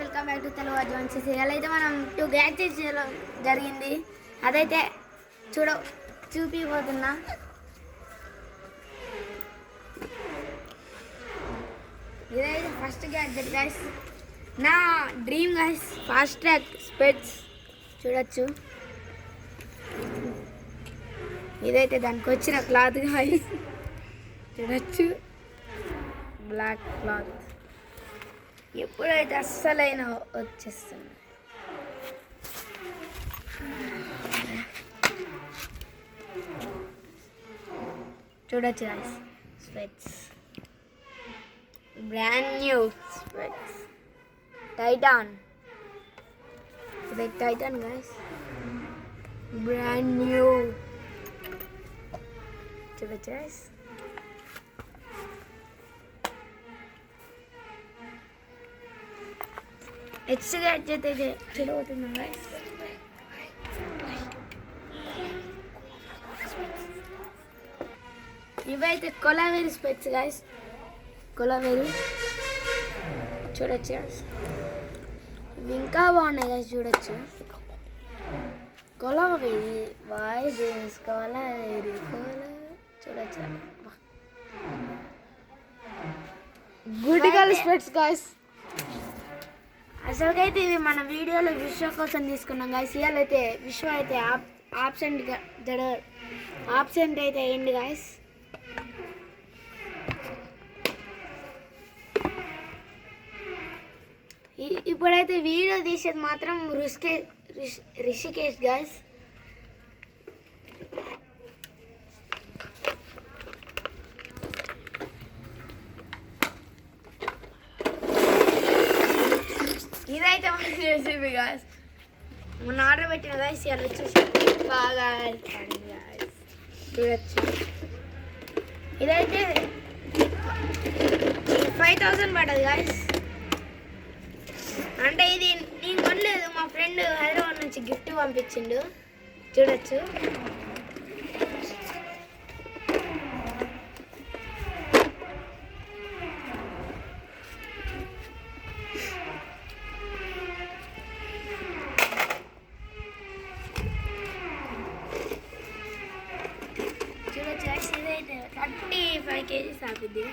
Welcome back to Telugu advances. అయితే మనం 2 gadgets జరిగింది, అదైతే చూపిపోతున్నా. ఇదైతే ఫస్ట్ గ్యాడ్జెట్ గైస్, నా డ్రీమ్ గైస్, ఫాస్ట్ ట్రాక్ స్పెట్స్ చూడొచ్చు. ఇదైతే దానికి వచ్చిన క్లాత్ గైస్ చూడొచ్చు, బ్లాక్ క్లాత్. ఎప్పుడైతే అస్సలైన వచ్చేస్తుంది. చూడొచ్చు గైస్, స్పెట్స్ బ్రాండ్ న్యూ స్పెట్స్, టైటాన్. ఇది టైటాన్ గైస్, బ్రాండ్ న్యూ. చూడొచ్చు గైస్, హెచ్ గ్యాడ్జెట్ అయితే చూడబోతున్నాం గైస్. ఇవైతే కొలావేరి స్పెట్స్ గైస్, కొలావేరి చూడొచ్చు గైస్. ఇవి ఇంకా బాగున్నాయి గైస్, చూడొచ్చు. కొలావేరి వాయ్ దేస్ కొలావేరి చూడొచ్చు. గుడ్ గర్ల్ స్పెట్స్ గైస్. అసలుకైతే ఇవి మన వీడియోలో విశ్వ కోసం తీసుకున్నాం గైస్. ఇవాళ అయితే విశ్వ అయితే ఆబ్సెంట్ అయితే అయ్యింది గైస్. ఇప్పుడైతే వీడియో తీసేది మాత్రం రిషికేష్ గైస్. ఇదైతే మన రెసిపీ గాయస్, మొన్న ఆర్డర్ పెట్టిన గాయస్. ఇవాళ వచ్చేసి బాగా చూడచ్చు. ఇదైతే 5000 పడ్డది గాయస్. అంటే ఇది నేను కొనలేదు, మా ఫ్రెండ్ హైదరాబాద్ నుంచి గిఫ్ట్ పంపించిండు. చూడొచ్చు. ఇదైతే 35 kgs ఆగుద్ది.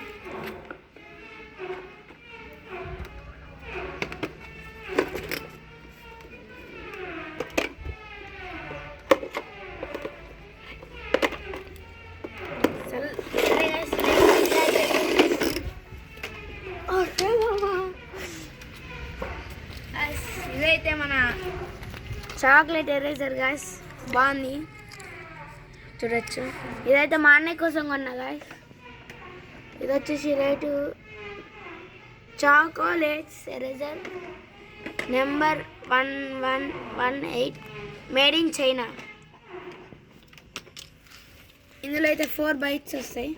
ఇదైతే మన చాక్లెట్ ఎరేజర్ గాయస్, బాగుంది చూడొచ్చు. ఇదైతే మా అన్నయ్య కోసం కొన్నా గాయస్. ఇది వచ్చేసి rate chocolates eraser number 1118, made in China. ఇందులో అయితే 4 బైట్స్ వస్తాయి.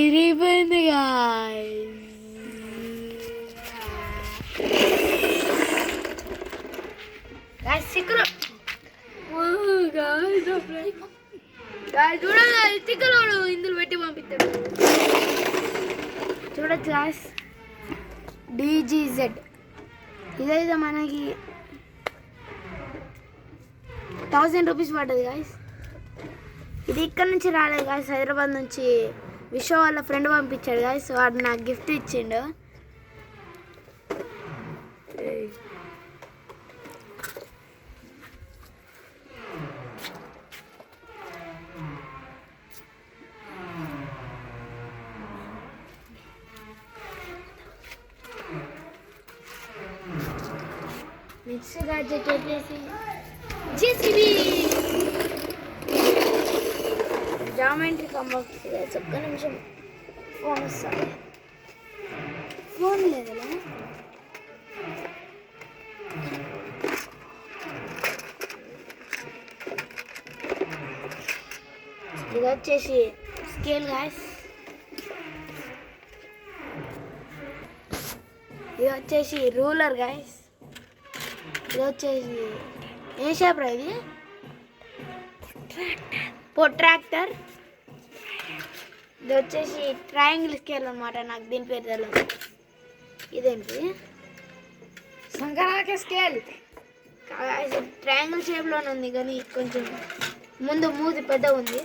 ఇరిగిపోయింది గాయ్స్. సిక్కులు చూడండి, సిక్కులోడు ఇందులో పెట్టి పంపిస్తాడు. చూడచ్చు గాయ్స్, DGZ. ఇదైతే మనకి 1000 రూపీస్ పడ్డది గాయ్స్. ఇది ఇక్కడ నుంచి రాలేదు గాయ్స్, హైదరాబాద్ నుంచి విశ్వ వాళ్ళ ఫ్రెండ్ పంపించాడు గాయస్. వాడు నాకు గిఫ్ట్ ఇచ్చిండు. నెక్స్ట్ గ్యాడ్జెట్ వచ్చేసి JCB జామెంట్రీ కాంబాక్స్. ఒక్క నిమిషం, ఫోన్ వస్తుంది. ఫోన్ లేదలా. ఇది వచ్చేసి స్కేల్ గాయస్. ఇది వచ్చేసి రూలర్ గాయస్. ఇది వచ్చేసి ఏ షేప్ రా ఇది? ప్రొట్రాక్టర్. ఇది వచ్చేసి ట్రయాంగిల్ స్కేల్ అనమాట. నాకు దీని పేరు తెలియదు. ఇదేంటి? సంక్రాంతి స్కేల్. ట్రయాంగిల్ షేప్లోనే ఉంది కానీ కొంచెం ముందు మూతి పెద్దగా ఉంది.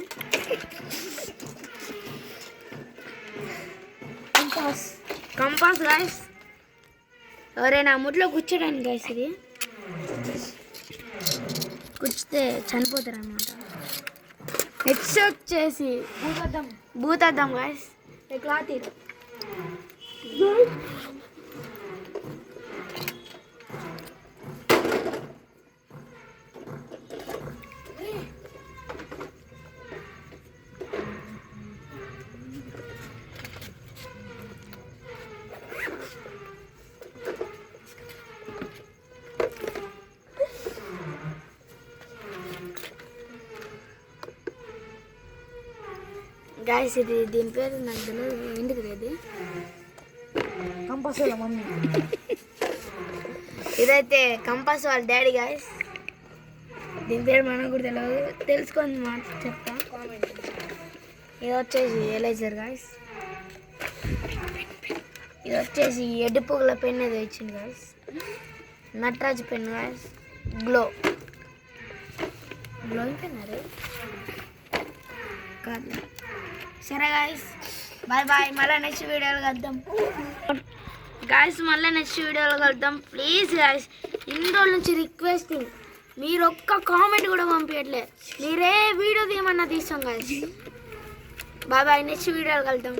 Compass guys. ఎవరైనా ముట్లో కూర్చోడానికి గాయస్. ఇది కూర్చితే చనిపోతారు అనమాట. నెక్స్ట్ వచ్చేసి భూతద్దం గాయస్. క్లాత్ ఇది. గాయస్ ఇది దీని పేరు నాకు తెలియదు. ఏంటిది ఇది? Compass mummy. ఇదైతే కంపాస్ వాళ్ళ డాడీ గాయస్. దీని పేరు మనకు కూడా తెలియదు. తెలుసుకొని మాట చెప్తా. ఇది వచ్చేసి ఎలైజర్ గాయస్. ఇది వచ్చేసి ఎడ్డిపుగుల పెన్ ఏదో ఇచ్చింది guys. Nataraj pen guys. Glowing pen అరే కాదు. సరే గాయస్, బాయ్ బాయ్. మళ్ళీ నెక్స్ట్ వీడియోలో కలుద్దాం గాయస్. మళ్ళీ నెక్స్ట్ వీడియోలో కలుద్దాం. ప్లీజ్ గాయస్, ఇన్ని రోజుల నుంచి రిక్వెస్టింగ్, మీరు ఒక్క కామెంట్ కూడా పంపించట్లే. మీరే వీడియో తీయమన్నా తీస్తాం గాయస్. Bye bye. నెక్స్ట్ వీడియోలో కలుద్దాం.